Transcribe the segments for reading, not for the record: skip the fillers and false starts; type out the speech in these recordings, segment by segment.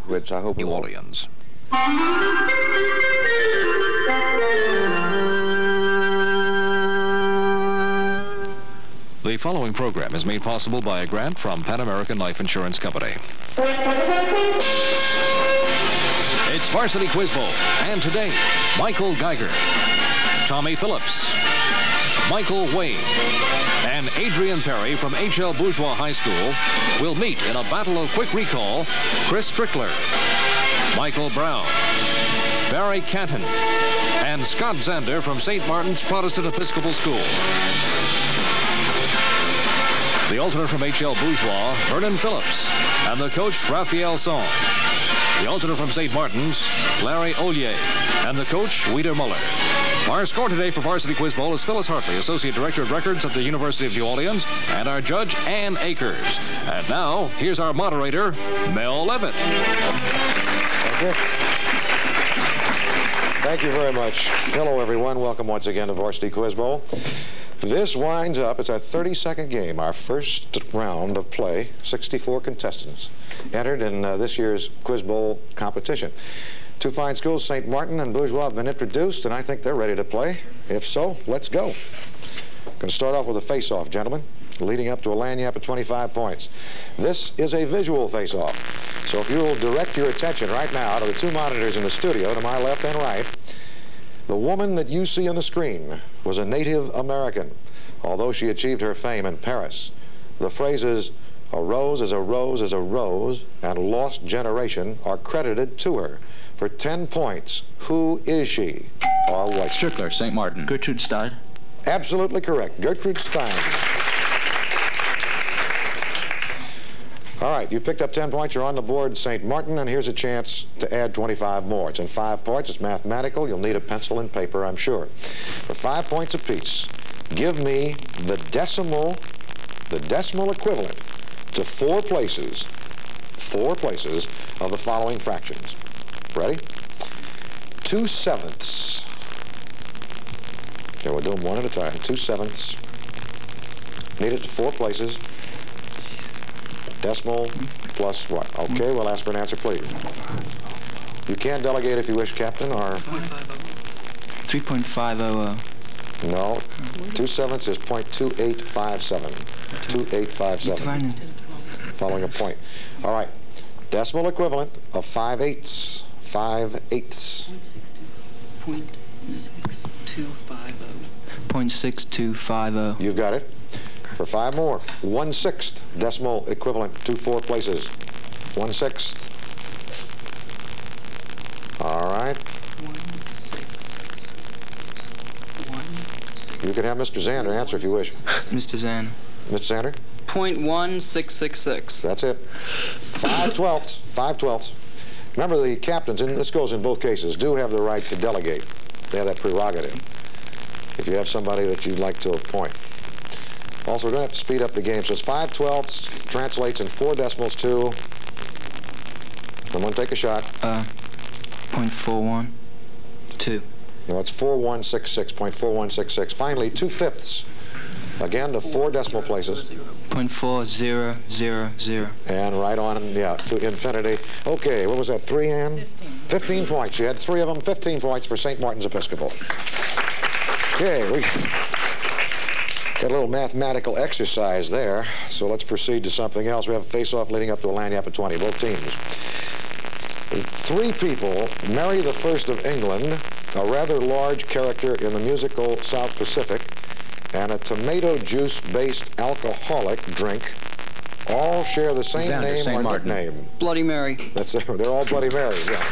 which I hope New Orleans. The following program is made possible by a grant from Pan American Life Insurance Company. It's Varsity Quiz Bowl, and today, Michael Geiger, Tommy Phillips, Michael Wayne, and Adrian Perry from H.L. Bourgeois High School will meet in a battle of quick recall Chris Strickler, Michael Brown, Barry Canton, and Scott Zander from St. Martin's Protestant Episcopal School. The alternate from H.L. Bourgeois, Vernon Phillips, and the coach, Raphael Songe. The alternate from St. Martin's, Larry Ollier, and the coach, Weider Muller. Our score today for Varsity Quiz Bowl is Phyllis Hartley, Associate Director of Records at the University of New Orleans, and our judge, Ann Akers. And now, here's our moderator, Mel Levitt. Thank you. Thank you very much. Hello, everyone. Welcome once again to Varsity Quiz Bowl. This winds up, it's our 32nd game, our first round of play. 64 contestants entered in this year's Quiz Bowl competition. Two fine schools, St. Martin and Bourgeois, have been introduced, and I think they're ready to play. If so, let's go. Going to start off with a face-off, gentlemen, leading up to a lanyap of 25 points. This is a visual face-off. So if you will direct your attention right now to the two monitors in the studio, to my left and right, the woman that you see on the screen was a Native American, although she achieved her fame in Paris. The phrases, "a rose is a rose is a rose," and "lost generation" are credited to her. For 10 points, who is she? Or what? Strickler, St. Martin. Gertrude Stein. Absolutely correct. Gertrude Stein. All right, you picked up 10 points. You're on the board, St. Martin, and here's a chance to add 25 more. It's in 5 parts. It's mathematical. You'll need a pencil and paper, I'm sure. For 5 points apiece, give me the decimal equivalent to 4 places of the following fractions. Ready? 2/7. Okay, we'll do them one at a time. 2/7. Need it to 4 places. Decimal plus what? Okay, we'll ask for an answer, please. You can delegate if you wish, Captain, or... 3.500. No. 2/7 is 0.2857. 2857. Following a point. All right. Decimal equivalent of 5/8. 5/8. 0.6250. 0.6250. You've got it. For 5 more, 1/6 decimal equivalent to 4 places. 1/6. All right. You can have Mr. Zander answer if you wish. Mr. Zander. Mr. Zander? 0.1666. That's it. 5/12. 5/12. Remember, the captains, and this goes in both cases, do have the right to delegate. They have that prerogative if you have somebody that you'd like to appoint. Also, we're going to have to speed up the game. So it's 5/12 translates in 4 decimals to... Someone take a shot. 0.412. No, it's 4166, 0.4166. Finally, 2/5. Again, to 4 decimal places. 0.4000. And right on, yeah, to infinity. Okay, what was that, 3, Ann? 15 points. You had 3 of them, 15 points for St. Martin's Episcopal. Okay, we got a little mathematical exercise there, so let's proceed to something else. We have a face-off leading up to a lanyap of 20, both teams. 3 people, Mary the First of England, a rather large character in the musical South Pacific, and a tomato juice-based alcoholic drink, all share the same name St. or Martin. nickname. Bloody Mary. That's it. They're all Bloody Marys, yeah.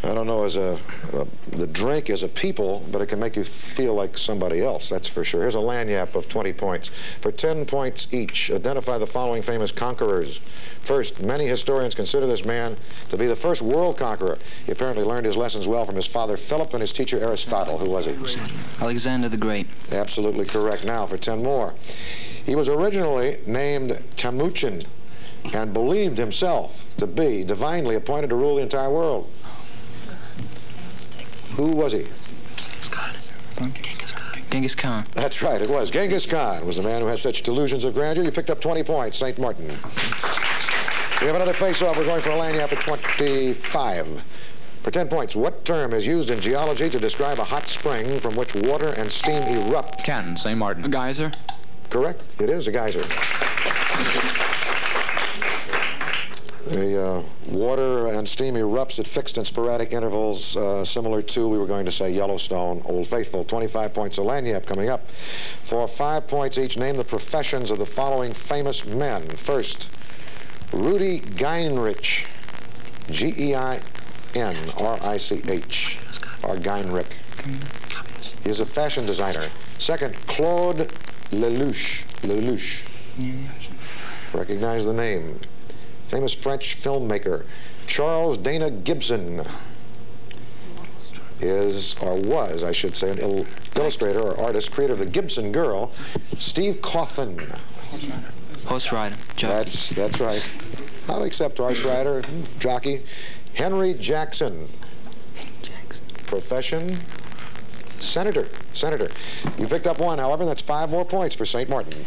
I don't know, the drink is a people, but it can make you feel like somebody else, that's for sure. Here's a lanyap of 20 points. For 10 points each, identify the following famous conquerors. First, many historians consider this man to be the first world conqueror. He apparently learned his lessons well from his father Philip and his teacher Aristotle. Who was he? Alexander the Great. Absolutely correct. Now for 10 more. He was originally named Temujin and believed himself to be divinely appointed to rule the entire world. Who was he? Genghis Khan. That's right, it was. Genghis Khan was the man who had such delusions of grandeur. You picked up 20 points, St. Martin. We have another face-off. We're going for a lanyap at 25. For 10 points, what term is used in geology to describe a hot spring from which water and steam erupt? Canton, St. Martin. A geyser. Correct. It is a geyser. The water and steam erupts at fixed and sporadic intervals, similar to, we were going to say, Yellowstone, Old Faithful. 25 points, a lanyap coming up. For 5 points each, name the professions of the following famous men. First, Rudy Geinrich, G-E-I-N-R-I-C-H, or Geinrich. He's a fashion designer. Second, Claude Lelouch. Recognize the name. Famous French filmmaker. Charles Dana Gibson is, or was, I should say, an illustrator or artist, creator of the Gibson Girl. Steve Coffin. Horse rider. Jockey. That's right. I'll accept horse rider, jockey. Henry Jackson. Profession? Senator. You picked up one, however, and that's 5 more points for St. Martin.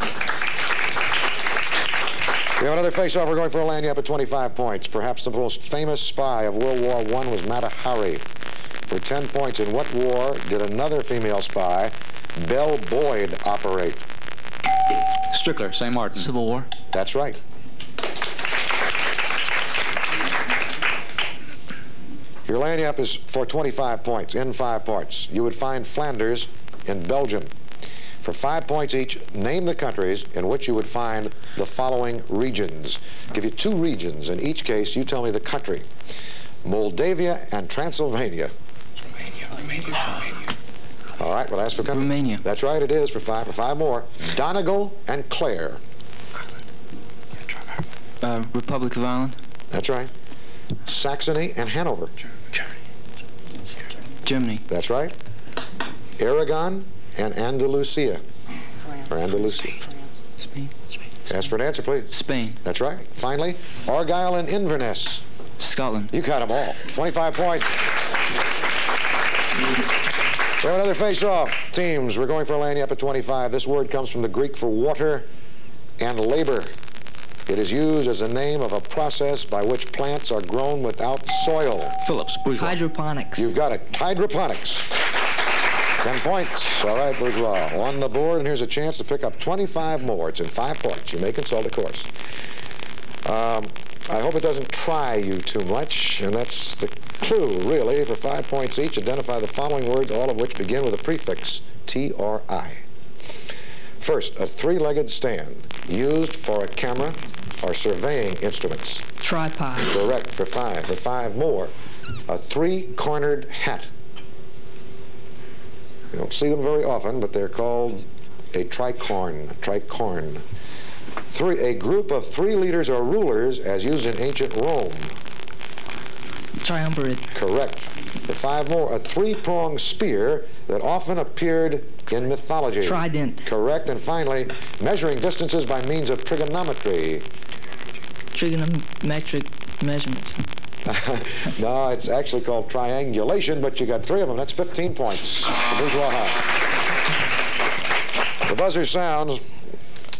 We have another face-off. We're going for a lanyap at 25 points. Perhaps the most famous spy of World War I was Mata Hari. For 10 points, in what war did another female spy, Belle Boyd, operate? Strickler, St. Martin. Civil War. That's right. Your lanyap is for 25 points, in 5 parts. You would find Flanders in Belgium. For 5 points each, name the countries in which you would find the following regions. I'll give you 2 regions. In each case, you tell me the country. Moldavia and Transylvania. Romania. All right, well, ask for country. Romania. That's right, it is for 5. For 5 more. Donegal and Clare. Republic of Ireland. That's right. Saxony and Hanover. Germany. That's right. Aragon and Andalusia. Or Andalusia. Spain. Ask for an answer, please. Spain. That's right. Finally, Argyll and Inverness. Scotland. You got them all. 25 points. We have another face-off. Teams, we're going for a lanyap at 25. This word comes from the Greek for water and labor. It is used as a name of a process by which plants are grown without soil. Phillips, Bourgeois. Hydroponics. You've got it. Hydroponics. 10 points. All right, Bourgeois. On the board, and here's a chance to pick up 25 more. It's in 5 points. You may consult a course. I hope it doesn't try you too much, and that's the clue, really. For 5 points each, identify the following words, all of which begin with a prefix, T-R-I. First, a 3-legged stand used for a camera or surveying instruments. Tripod. Correct, for 5. For 5 more, a 3-cornered hat. You don't see them very often, but they're called a tricorn. Tricorn. 3, a group of 3 leaders or rulers as used in ancient Rome. Triumvirate. Correct. For 5 more, a 3-pronged spear that often appeared in mythology. Trident. Correct. And finally, measuring distances by means of trigonometry. Trigonometric measurements. No, it's actually called triangulation, but you got 3 of them. That's 15 points for Bourgeois High. The buzzer sounds.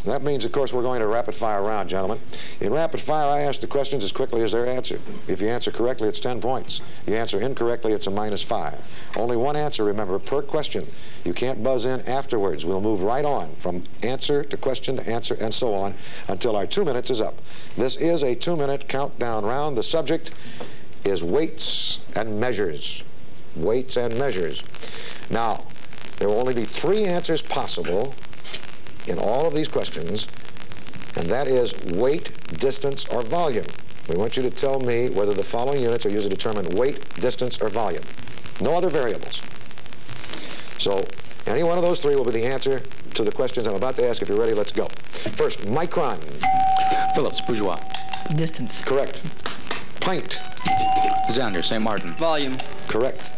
That means, of course, we're going to rapid-fire round, gentlemen. In rapid-fire, I ask the questions as quickly as they're answered. If you answer correctly, it's 10 points. You answer incorrectly, it's a -5. Only one answer, remember, per question. You can't buzz in afterwards. We'll move right on from answer to question to answer and so on until our 2 minutes is up. This is a 2-minute countdown round. The subject is weights and measures. Weights and measures. Now, there will only be 3 answers possible in all of these questions, and that is weight, distance, or volume. We want you to tell me whether the following units are used to determine weight, distance, or volume. No other variables. So any one of those 3 will be the answer to the questions I'm about to ask. If you're ready, let's go. First, micron. Phillips, Bourgeois. Distance. Correct. Pint. Xander, St. Martin. Volume. Correct.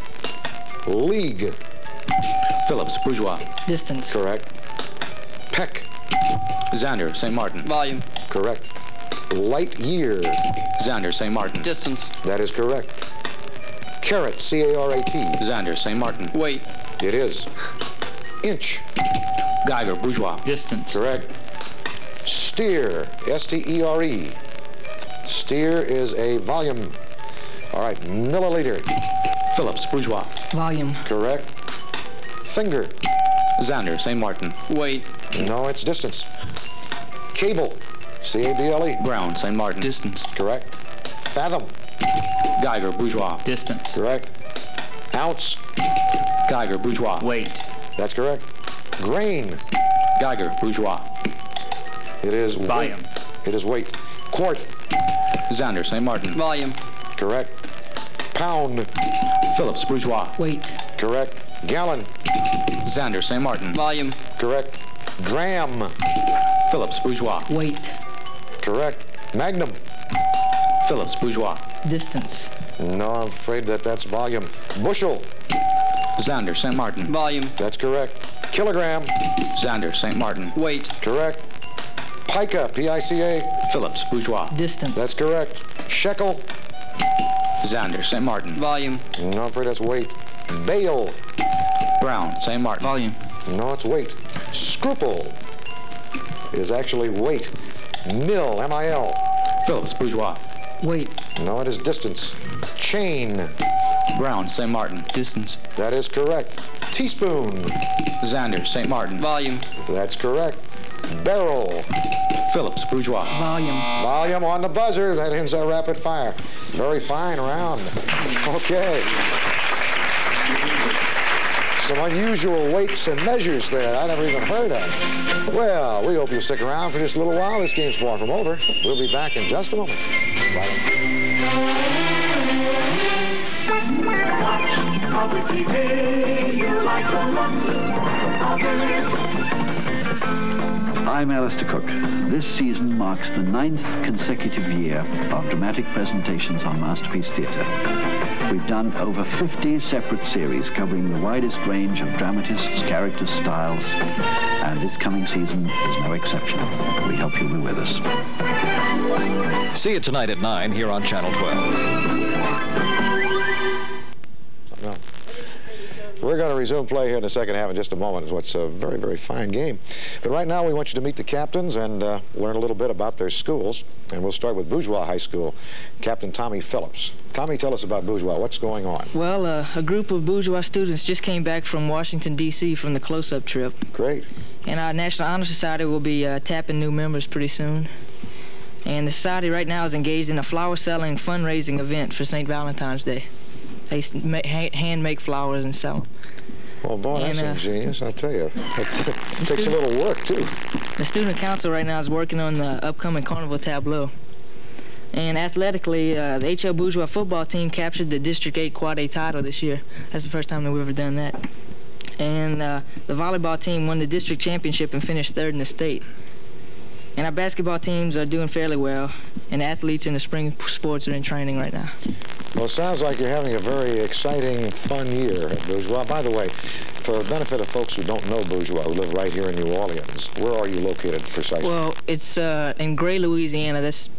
League. Phillips, Bourgeois. Distance. Correct. Peck. Xander, St. Martin. Volume. Correct. Light year. Xander, St. Martin. Distance. That is correct. Carat, C-A-R-A-T. Xander, St. Martin. Weight. It is. Inch. Geiger, Bourgeois. Distance. Correct. Steer, S-T-E-R-E. Steer is a volume. All right, milliliter. Phillips, Bourgeois. Volume. Correct. Finger. Xander, St. Martin. Weight. No, it's distance. Cable, C-A-B-L-E. Brown, St. Martin. Distance. Correct. Fathom. Geiger, Bourgeois. Distance. Correct. Ounce. Geiger, Bourgeois. Weight. That's correct. Grain. Geiger, Bourgeois. It is Volume. weight. It is weight. Quart. Xander, St. Martin. Volume. Correct. Pound. Phillips, Bourgeois. Weight. Correct. Gallon. Xander, St. Martin. Volume. Correct. Dram. Phillips, Bourgeois. Weight. Correct. Magnum. Phillips, Bourgeois. Distance. No, I'm afraid that's volume. Bushel. Xander, St. Martin. Volume. That's correct. Kilogram. Xander, St. Martin. Weight. Correct. Pica. P-I-C-A. Phillips, Bourgeois. Distance. That's correct. Shekel. Xander, St. Martin. Volume. No, I'm afraid that's weight. Bale. Brown, St. Martin. Volume. No, it's weight. Scruple is actually weight. Mil, M-I-L. Phillips, Bourgeois. Weight. No, it is distance. Chain. Brown, St. Martin. Distance. That is correct. Teaspoon. Xander, St. Martin. Volume. That's correct. Barrel. Phillips, Bourgeois. Volume. Volume on the buzzer. That ends our rapid fire. Very fine round. Okay. Some unusual weights and measures there I never even heard of. Well, we hope you'll stick around for just a little while. This game's far from over. We'll be back in just a moment. Public TV, you like the looks of it. I'm Alistair Cook. This season marks the 9th consecutive year of dramatic presentations on Masterpiece Theatre. We've done over 50 separate series covering the widest range of dramatists, characters, styles, and this coming season is no exception. We hope you'll be with us. See it tonight at 9 here on Channel 12. No. We're going to resume play here in the second half in just a moment. It's what's a very, very fine game. But right now we want you to meet the captains and learn a little bit about their schools. And we'll start with Bourgeois High School, Captain Tommy Phillips. Tommy, tell us about Bourgeois. What's going on? Well, a group of Bourgeois students just came back from Washington, D.C. from the close-up trip. Great. And our National Honor Society will be tapping new members pretty soon. And the society right now is engaged in a flower-selling fundraising event for St. Valentine's Day. They hand make flowers and sell them. Well, boy, that's ingenious, I tell you. It takes a little work, too. The student council right now is working on the upcoming carnival tableau. And athletically, the H.L. Bourgeois football team captured the District 8 Quad A title this year. That's the first time that we've ever done that. And the volleyball team won the district championship and finished 3rd in the state. And our basketball teams are doing fairly well, and athletes in the spring sports are in training right now. Well, it sounds like you're having a very exciting, fun year at Bourgeois. By the way, for the benefit of folks who don't know Bourgeois, who live right here in New Orleans, where are you located precisely? Well, it's in Gray, Louisiana. That's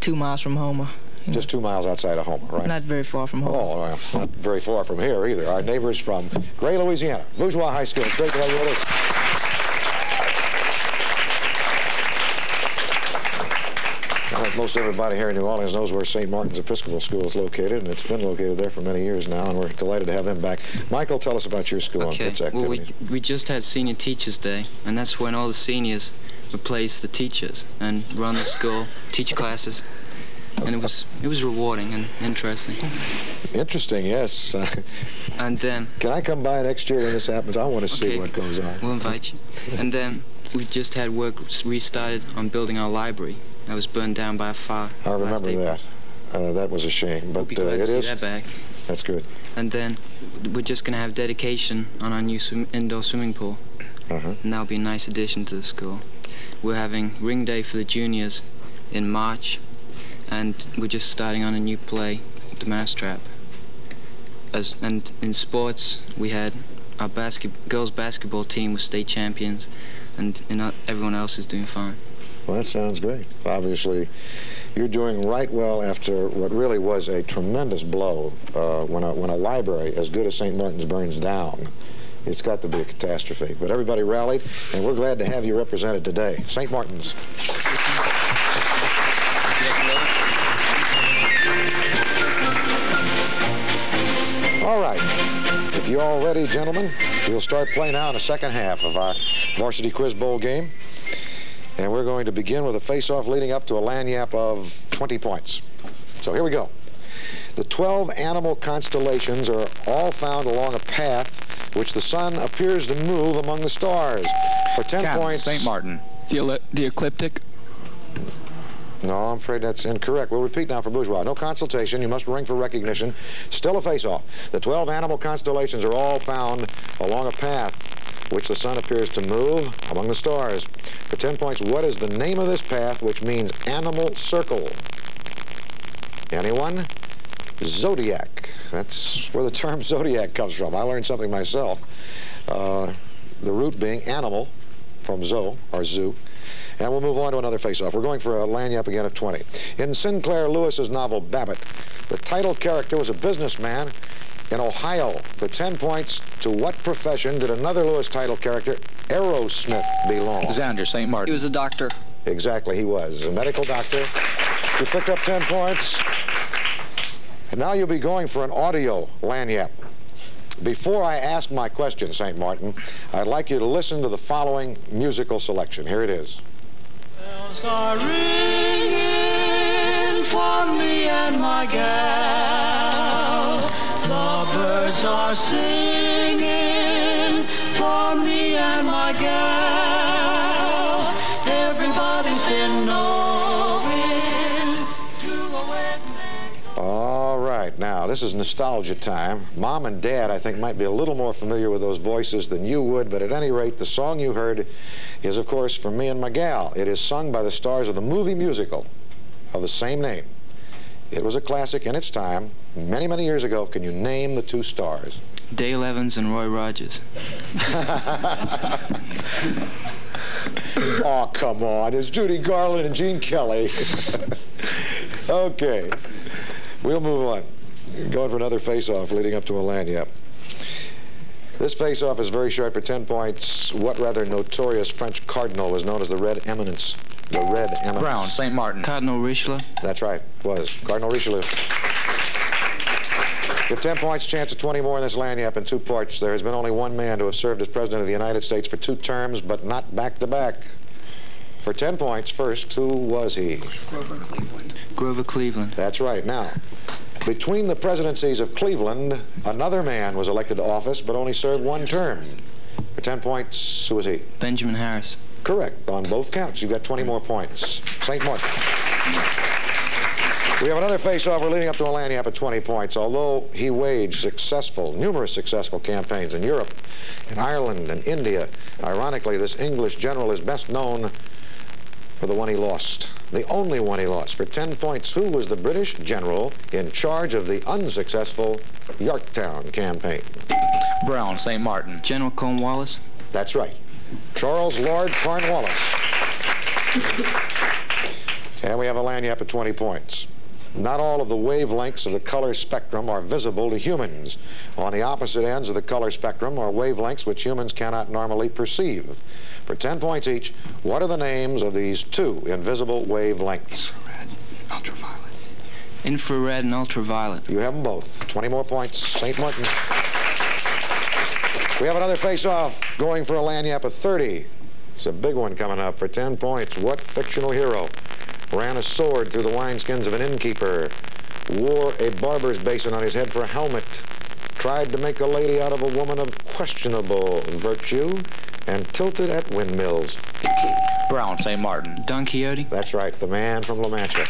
2 miles from Homer. Just 2 miles outside of Homer, right? Not very far from Homer. Oh, well, not very far from here either. Our neighbors from Gray, Louisiana, Bourgeois High School. It's great to have you with us. Most everybody here in New Orleans knows where St. Martin's Episcopal School is located, and it's been located there for many years now, and we're delighted to have them back. Michael, tell us about your school and its activities. Well, we just had Senior Teachers Day, and that's when all the seniors replace the teachers and run the school, teach classes, and it was rewarding and interesting. Interesting, yes. And then... Can I come by next year when this happens? I want to see what goes on. We'll invite you. And then we just had work restarted on building our library. That was burned down by a fire. I remember that. That was a shame, but we'll be glad to see that back. That's good. And then we're just going to have dedication on our new indoor swimming pool. And that'll be a nice addition to the school. We're having ring day for the juniors in March, and we're just starting on a new play, The Mousetrap. And in sports, we had our girls basketball team was state champions, and everyone else is doing fine. Well, that sounds great. Obviously, you're doing right well after what really was a tremendous blow when a library as good as St. Martin's burns down. It's got to be a catastrophe. But everybody rallied, and we're glad to have you represented today. St. Martin's. All right. If you're all ready, gentlemen, we'll start playing now in the second half of our Varsity Quiz Bowl game. And we're going to begin with a face-off leading up to a lagniappe of 20 points. So here we go. The 12 animal constellations are all found along a path which the sun appears to move among the stars. For 10 points... St. Martin. The ecliptic. No, I'm afraid that's incorrect. We'll repeat now for Bourgeois. No consultation. You must ring for recognition. Still a face-off. The 12 animal constellations are all found along a path which the sun appears to move among the stars. For 10 points, what is the name of this path which means animal circle? Anyone? Zodiac. That's where the term zodiac comes from. I learned something myself. The root being animal from zoo, or zoo. And we'll move on to another face-off. We're going for a lagniappe again of 20. In Sinclair Lewis's novel Babbitt, the title character was a businessman in Ohio. For 10 points, to what profession did another Lewis title character, Aerosmith, belong? Xander, St. Martin. He was a doctor. Exactly, he was. A medical doctor. You picked up 10 points. And now you'll be going for an audio lagniappe. Before I ask my question, St. Martin, I'd like you to listen to the following musical selection. Here it is. Bells are ringing for me and my gal. The birds are singing for me and my gal. Everybody's been knowing to a wedding. All right, now this is nostalgia time. Mom and Dad, I think, might be a little more familiar with those voices than you would, but at any rate, the song you heard is, of course, For Me and My Gal. It is sung by the stars of the movie musical of the same name. It was a classic in its time, many, many years ago. Can you name the two stars? Dale Evans and Roy Rogers. Oh, come on. It's Judy Garland and Gene Kelly. Okay. We'll move on. Going for another face-off leading up to a lagniappe. This face-off is very short for 10 points. What rather notorious French cardinal was known as the Red Eminence? The Red Eminence. Brown, St. Martin. Cardinal Richelieu. That's right, it was. Cardinal Richelieu. With 10 points, chance of 20 more in this lagniappe in 2 parts. There has been only one man to have served as President of the United States for 2 terms, but not back-to-back. For 10 points, first, who was he? Grover Cleveland. Grover Cleveland. That's right. Now, between the presidencies of Cleveland, another man was elected to office, but only served 1 term. For 10 points, who was he? Benjamin Harris. Correct, on both counts. You've got 20 more points. St. Martin. We have another face-off. We're leading up to a lagniappe at 20 points. Although he waged numerous successful campaigns in Europe, in Ireland, and India, ironically, this English general is best known for the one he lost, the only one he lost. For 10 points, who was the British general in charge of the unsuccessful Yorktown campaign? Brown, St. Martin. General Cornwallis. That's right. Charles Lord Cornwallis. And we have a lagniappe at 20 points. Not all of the wavelengths of the color spectrum are visible to humans. On the opposite ends of the color spectrum are wavelengths which humans cannot normally perceive. For 10 points each, what are the names of these 2 invisible wavelengths? Infrared, ultraviolet. Infrared and ultraviolet. You have them both. 20 more points. St. Martin. We have another face-off going for a lagniappe of 30. It's a big one coming up for 10 points. What fictional hero ran a sword through the wineskins of an innkeeper, wore a barber's basin on his head for a helmet, tried to make a lady out of a woman of questionable virtue, and tilted at windmills? Brown, St. Martin. Don Quixote. That's right, the man from La Mancha.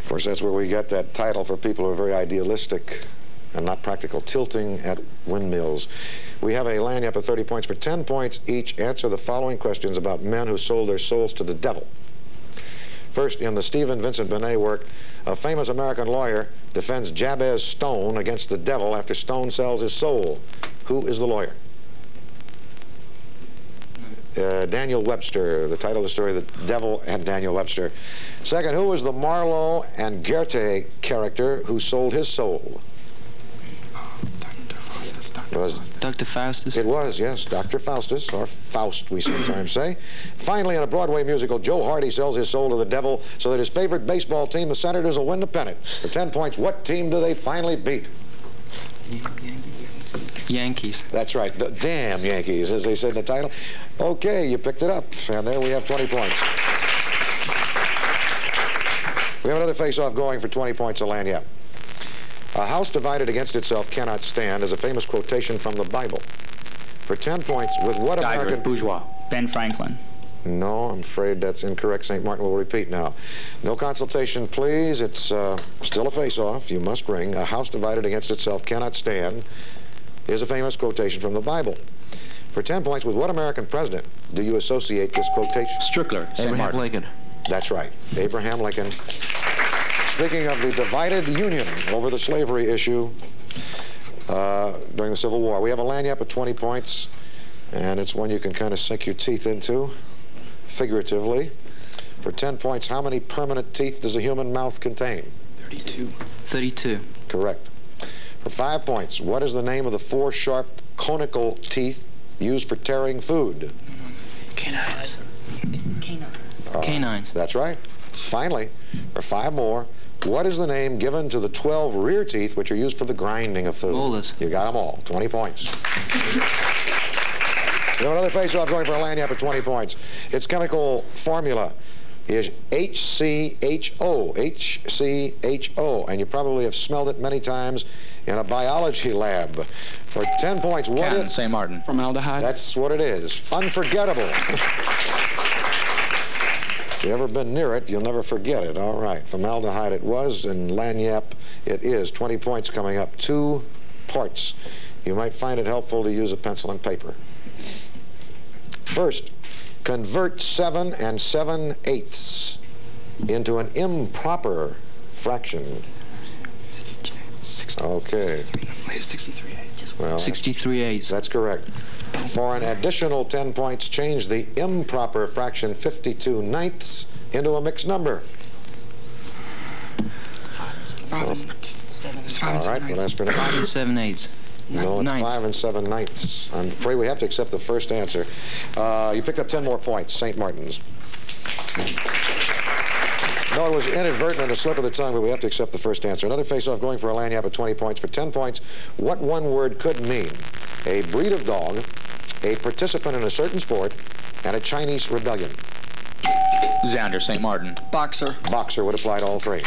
Of course, that's where we get that title for people who are very idealistic and not practical, tilting at windmills. We have a lagniappe of 30 points. For 10 points each, answer the following questions about men who sold their souls to the devil. First, in the Stephen Vincent Benet work, a famous American lawyer defends Jabez Stone against the devil after Stone sells his soul. Who is the lawyer? Daniel Webster, the title of the story, The Devil and Daniel Webster. Second, who was the Marlowe and Goethe character who sold his soul? Was Dr. Faustus? It was, yes, Dr. Faustus, or Faust, we sometimes say. Finally, in a Broadway musical, Joe Hardy sells his soul to the devil so that his favorite baseball team, the Senators, will win the pennant. For 10 points, what team do they finally beat? Yankees. That's right, the damn Yankees, as they said in the title. Okay, you picked it up, and there we have 20 points. We have another face-off going for 20 points to Lanyap. A house divided against itself cannot stand is a famous quotation from the Bible. For 10 points, with what Geiger, American... Bourgeois. Ben Franklin. No, I'm afraid that's incorrect. St. Martin will repeat now. No consultation, please. It's still a face-off. You must ring. A house divided against itself cannot stand is a famous quotation from the Bible. For 10 points, with what American president do you associate this quotation? Strickler. St. Martin. Lincoln. That's right, Abraham Lincoln. Speaking of the divided Union over the slavery issue during the Civil War, we have a Lanyap at 20 points, and it's one you can kind of sink your teeth into, figuratively. For 10 points, how many permanent teeth does a human mouth contain? 32. 32. Correct. For 5 points, what is the name of the 4 sharp conical teeth used for tearing food? Canines. Canines. That's right. Finally, for 5 more, what is the name given to the 12 rear teeth which are used for the grinding of food? Molars. You got them all. 20 points. We have another face-off going for a Lanyap at 20 points. Its chemical formula is HCHO. HCHO. And you probably have smelled it many times in a biology lab. For 10 points, what Canton, is... St. Martin. Formaldehyde. That's what it is. Unforgettable. If you've ever been near it, you'll never forget it. All right. Formaldehyde it was, and Lanyap it is. 20 points coming up. 2 parts. You might find it helpful to use a pencil and paper. First, convert 7 7/8 into an improper fraction. Okay. 63/8. Well, 63/8. that's correct. For an additional 10 points, change the improper fraction 52/9 into a mixed number. 5 and 7. All right, well, that's for 5 and 7/8. No, it's Ninths. 5 7/9. I'm afraid we have to accept the first answer. You picked up 10 more points, St. Martin's. No, it was inadvertent, a slip of the tongue, but we have to accept the first answer. Another face-off going for a Lanyap at 20 points. For 10 points, what one word could mean a breed of dog, a participant in a certain sport, and a Chinese rebellion? Xander, St. Martin. Boxer. Boxer would apply to all 3.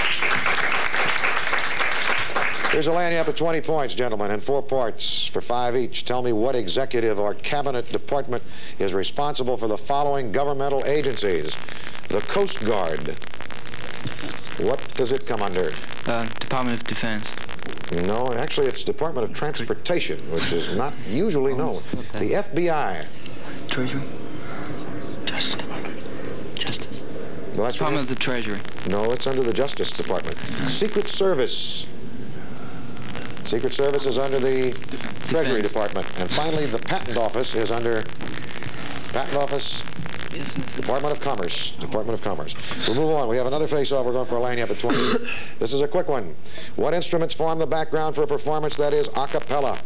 Here's a Lanyap at 20 points, gentlemen, in 4 parts for 5 each. Tell me what executive or cabinet department is responsible for the following governmental agencies. The Coast Guard. What does it come under? Department of Defense. No, actually it's Department of Transportation, which is not usually known. The FBI. Treasury. Justice Department. Justice. Well, that's Department of the Treasury. No, it's under the Justice Department. Secret Service. Secret Service is under the Treasury Department. And finally, the Patent Office is under Patent Office, Department of Commerce. Department of Commerce. We'll move on. We have another face-off. We're going for a Lanyap at 20. This is a quick one. What instruments form the background for a performance that is a cappella?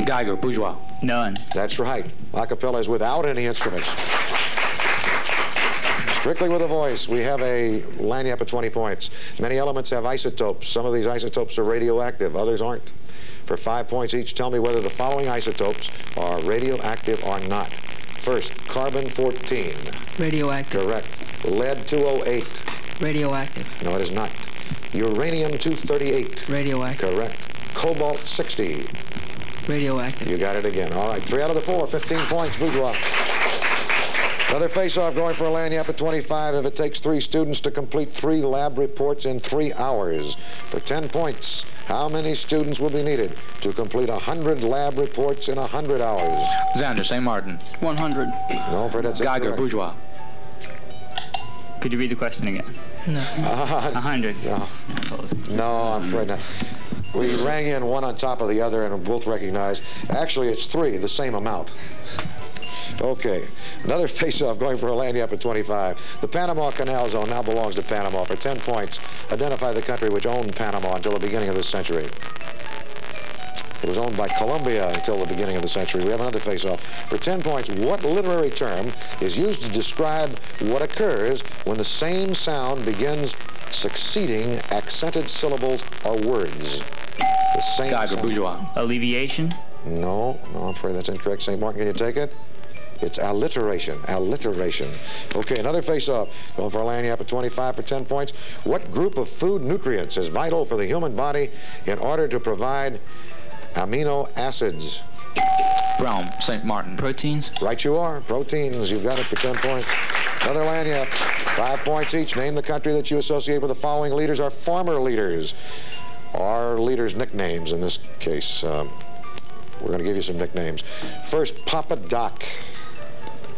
Geiger, Bourgeois. None. That's right. A cappella is without any instruments. Strictly with a voice. We have a Lanyap at 20 points. Many elements have isotopes. Some of these isotopes are radioactive. Others aren't. For 5 points each, tell me whether the following isotopes are radioactive or not. First, carbon-14. Radioactive. Correct. Lead-208. Radioactive. No, it is not. Uranium-238. Radioactive. Correct. Cobalt-60. Radioactive. You got it again. All right, 3 out of the 4, 15 points, Bourgeois. Another face-off going for a Lanyap at 25 if it takes 3 students to complete 3 lab reports in 3 hours. For 10 points, how many students will be needed to complete 100 lab reports in 100 hours? Xander, St. Martin. 100. No, for that's Geiger, incorrect. Bourgeois. Could you read the question again? No. 100. No. No, I'm afraid not. We rang in one on top of the other and both recognized. Actually, it's 3, the same amount. Okay, another face-off going for a Lanyap at 25. The Panama Canal Zone now belongs to Panama. For 10 points, identify the country which owned Panama until the beginning of this century. It was owned by Columbia until the beginning of the century. We have another face-off. For 10 points, what literary term is used to describe what occurs when the same sound begins succeeding accented syllables or words? The same Geiger, sound. Bourgeois. Alleviation? No, I'm afraid that's incorrect. St. Martin, can you take it? It's alliteration, alliteration. Okay, another face-off. Going for a lanyap at 25 for 10 points. What group of food nutrients is vital for the human body in order to provide amino acids? Realm, St. Martin. Proteins? Right you are. Proteins. You've got it for 10 points. Another lanyap. 5 points each. Name the country that you associate with the following leaders or former leaders. Our leaders' nicknames in this case. We're going to give you some nicknames. First, Papa Doc.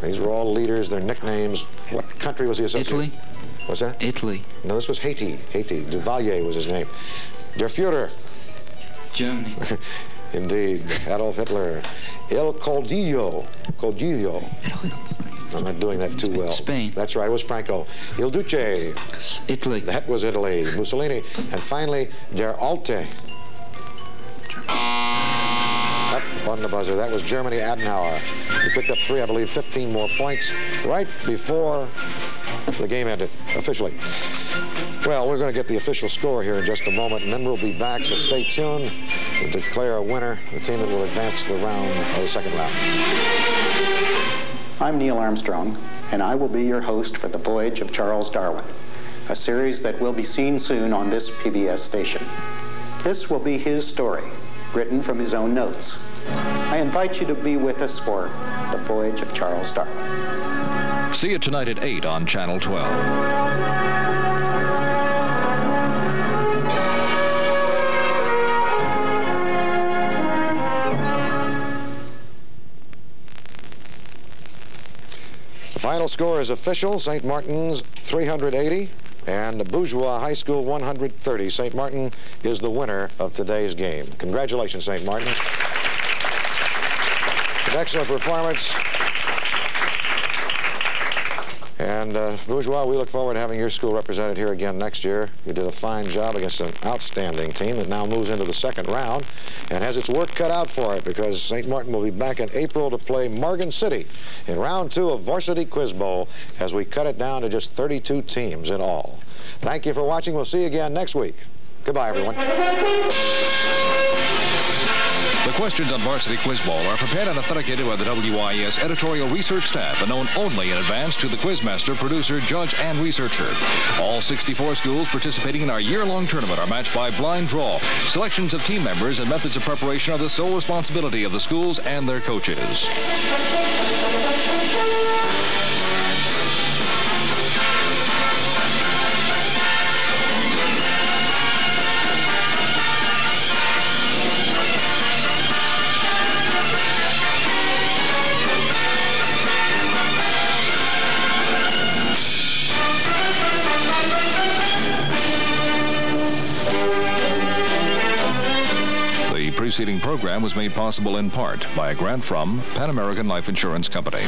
These were all leaders, their nicknames. What country was he associated? Italy. What's that? Italy. No, this was Haiti. Haiti. Duvalier was his name. Der Führer. Germany. Indeed. Adolf Hitler. El Caudillo. Caudillo. I'm not doing that too well. Spain. That's right, it was Franco. Il Duce. Italy. That was Italy. Mussolini. And finally, Der Alte. Up on the buzzer. That was Germany, Adenauer. He picked up 3, I believe, 15 more points right before the game ended, officially. Well, we're going to get the official score here in just a moment, and then we'll be back, so stay tuned to declare a winner, the team that will advance to the round, or the second round. I'm Neil Armstrong, and I will be your host for The Voyage of Charles Darwin, a series that will be seen soon on this PBS station. This will be his story, written from his own notes. I invite you to be with us for The Voyage of Charles Darwin. See it tonight at 8 on Channel 12. The final score is official. St. Martin's 380 and Bourgeois High School 130. St. Martin is the winner of today's game. Congratulations, St. Martin. An excellent performance. And Bourgeois, we look forward to having your school represented here again next year. You did a fine job against an outstanding team that now moves into the second round and has its work cut out for it, because St. Martin will be back in April to play Morgan City in round 2 of Varsity Quiz Bowl as we cut it down to just 32 teams in all. Thank you for watching. We'll see you again next week. Goodbye, everyone. The questions on Varsity Quiz Bowl are prepared and authenticated by the WIS editorial research staff and known only in advance to the quizmaster, producer, judge, and researcher. All 64 schools participating in our year-long tournament are matched by blind draw. Selections of team members and methods of preparation are the sole responsibility of the schools and their coaches. The preceding program was made possible in part by a grant from Pan American Life Insurance Company.